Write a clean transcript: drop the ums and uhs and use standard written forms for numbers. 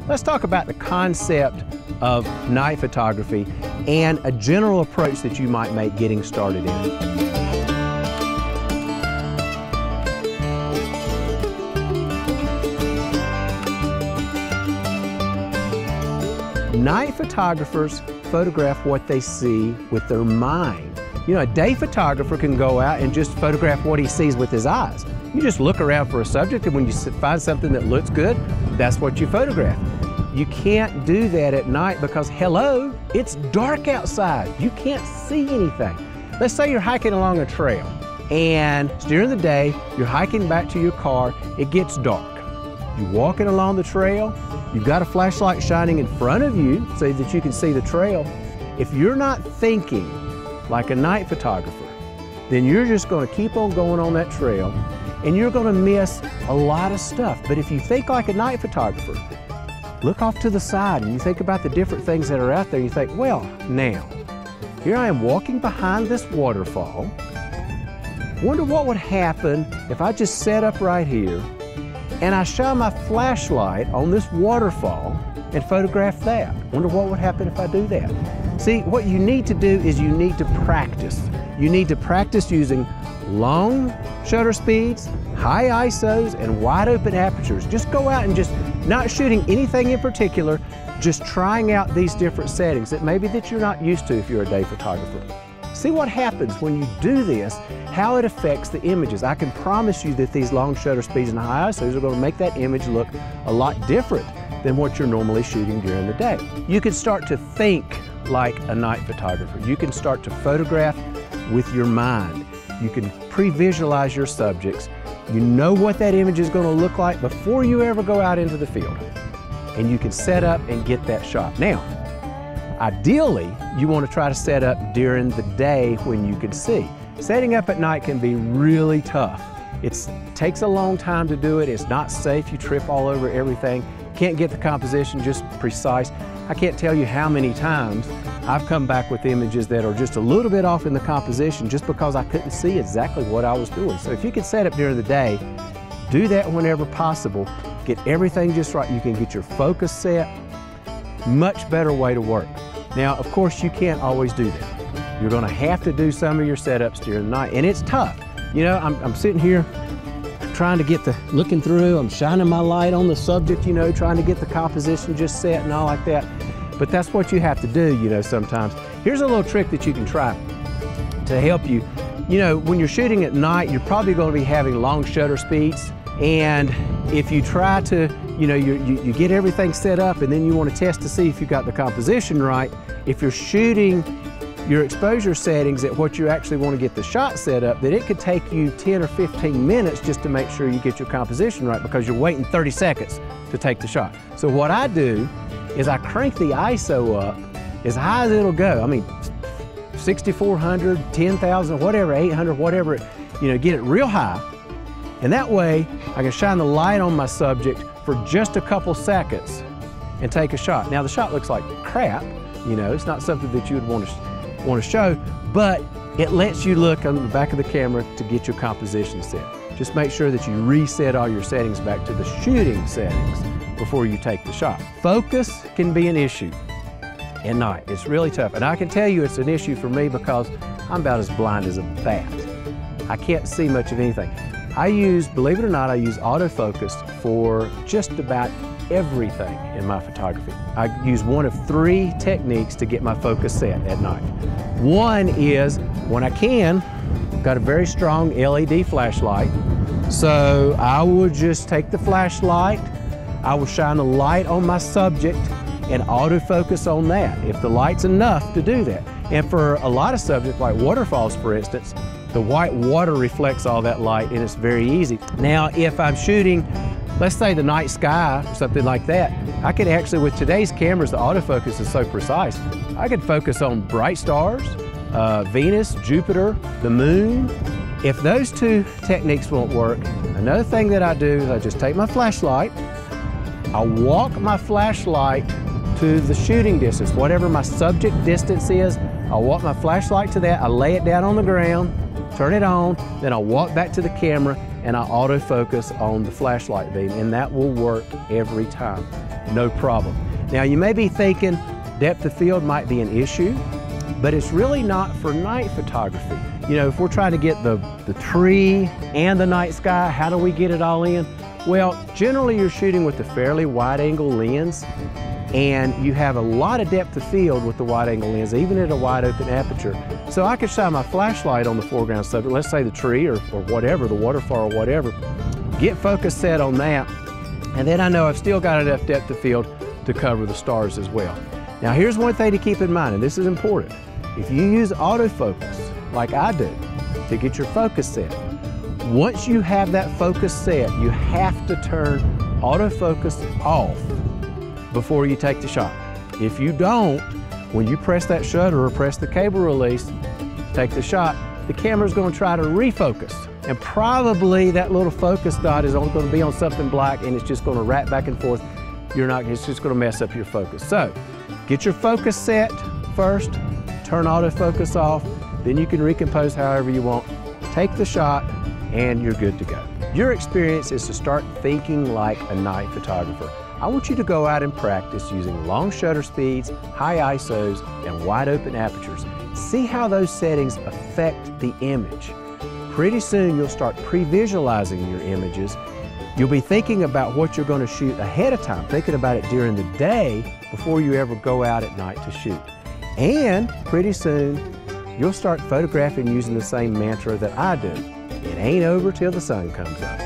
let's talk about the concept of night photography and a general approach that you might make getting started in it. Night photographers photograph what they see with their mind. You know, a day photographer can go out and just photograph what he sees with his eyes. You just look around for a subject, and when you find something that looks good, that's what you photograph. You can't do that at night because, hello, it's dark outside. You can't see anything. Let's say you're hiking along a trail, and during the day, you're hiking back to your car, it gets dark. You're walking along the trail, you've got a flashlight shining in front of you so that you can see the trail. If you're not thinking like a night photographer, then you're just going to keep on going on that trail and you're going to miss a lot of stuff. But if you think like a night photographer, look off to the side and you think about the different things that are out there, you think, well, now, here I am walking behind this waterfall. Wonder what would happen if I just set up right here and I shine my flashlight on this waterfall and photograph that. Wonder what would happen if I do that. See, what you need to do is you need to practice. You need to practice using long shutter speeds, high ISOs, and wide open apertures. Just go out and just not shooting anything in particular, just trying out these different settings that maybe that you're not used to if you're a day photographer. See what happens when you do this, how it affects the images. I can promise you that these long shutter speeds and high ISOs are going to make that image look a lot different than what you're normally shooting during the day. You can start to think like a night photographer. You can start to photograph with your mind. You can pre-visualize your subjects. You know what that image is going to look like before you ever go out into the field. And you can set up and get that shot. Now, ideally, you want to try to set up during the day when you can see. Setting up at night can be really tough. It takes a long time to do it. It's not safe. You trip all over everything. Can't get the composition just precise. I can't tell you how many times I've come back with images that are just a little bit off in the composition just because I couldn't see exactly what I was doing. So if you can set up during the day, do that whenever possible. Get everything just right. You can get your focus set. Much better way to work. Now, of course, you can't always do that. You're going to have to do some of your setups during the night, and it's tough. You know, I'm sitting here trying to get looking through, I'm shining my light on the subject, you know, trying to get the composition just set and all like that. But that's what you have to do, you know, sometimes. Here's a little trick that you can try to help you. You know, when you're shooting at night, you're probably going to be having long shutter speeds, and if you try to, you know, you get everything set up and then you want to test to see if you got the composition right. If you're shooting your exposure settings at what you actually want to get the shot set up, then it could take you 10 or 15 minutes just to make sure you get your composition right because you're waiting 30 seconds to take the shot. So what I do is I crank the ISO up as high as it'll go. I mean, 6,400, 10,000, whatever, 800, whatever, you know, get it real high. And that way I can shine the light on my subject for just a couple seconds and take a shot. Now the shot looks like crap, you know, it's not something that you would want to show, but it lets you look on the back of the camera to get your composition set. Just make sure that you reset all your settings back to the shooting settings before you take the shot. Focus can be an issue at night. It's really tough, and I can tell you it's an issue for me because I'm about as blind as a bat. I can't see much of anything. I use, believe it or not, I use autofocus for just about everything in my photography. I use one of 3 techniques to get my focus set at night. One is, when I can, got a very strong LED flashlight. So I will just take the flashlight, I will shine the light on my subject and autofocus on that, if the light's enough to do that. And for a lot of subjects, like waterfalls for instance, the white water reflects all that light and it's very easy. Now, if I'm shooting, let's say the night sky or something like that, I could actually, with today's cameras, the autofocus is so precise, I could focus on bright stars, Venus, Jupiter, the moon. If those 2 techniques won't work, another thing that I do is I just take my flashlight, I'll walk my flashlight to the shooting distance, whatever my subject distance is, I'll walk my flashlight to that, I lay it down on the ground, turn it on, then I'll walk back to the camera and I autofocus on the flashlight beam, and that will work every time, no problem. Now you may be thinking depth of field might be an issue, but it's really not for night photography. You know, if we're trying to get the tree and the night sky, how do we get it all in? Well, generally you're shooting with a fairly wide angle lens, and you have a lot of depth of field with the wide angle lens, even at a wide open aperture. So I could shine my flashlight on the foreground subject, let's say the tree or whatever, the waterfall or whatever, get focus set on that, and then I know I've still got enough depth of field to cover the stars as well. Now here's one thing to keep in mind, and this is important. If you use autofocus, like I do, to get your focus set, once you have that focus set, you have to turn autofocus off before you take the shot. If you don't, when you press that shutter or press the cable release, take the shot, the camera's going to try to refocus. And probably that little focus dot is only going to be on something black, and it's just going to wrap back and forth. It's just going to mess up your focus. So get your focus set first, turn autofocus off, then you can recompose however you want, take the shot, and you're good to go. Your experience is to start thinking like a night photographer. I want you to go out and practice using long shutter speeds, high ISOs, and wide open apertures. See how those settings affect the image. Pretty soon you'll start pre-visualizing your images. You'll be thinking about what you're going to shoot ahead of time, thinking about it during the day before you ever go out at night to shoot. And pretty soon you'll start photographing using the same mantra that I do. It ain't over till the sun comes up.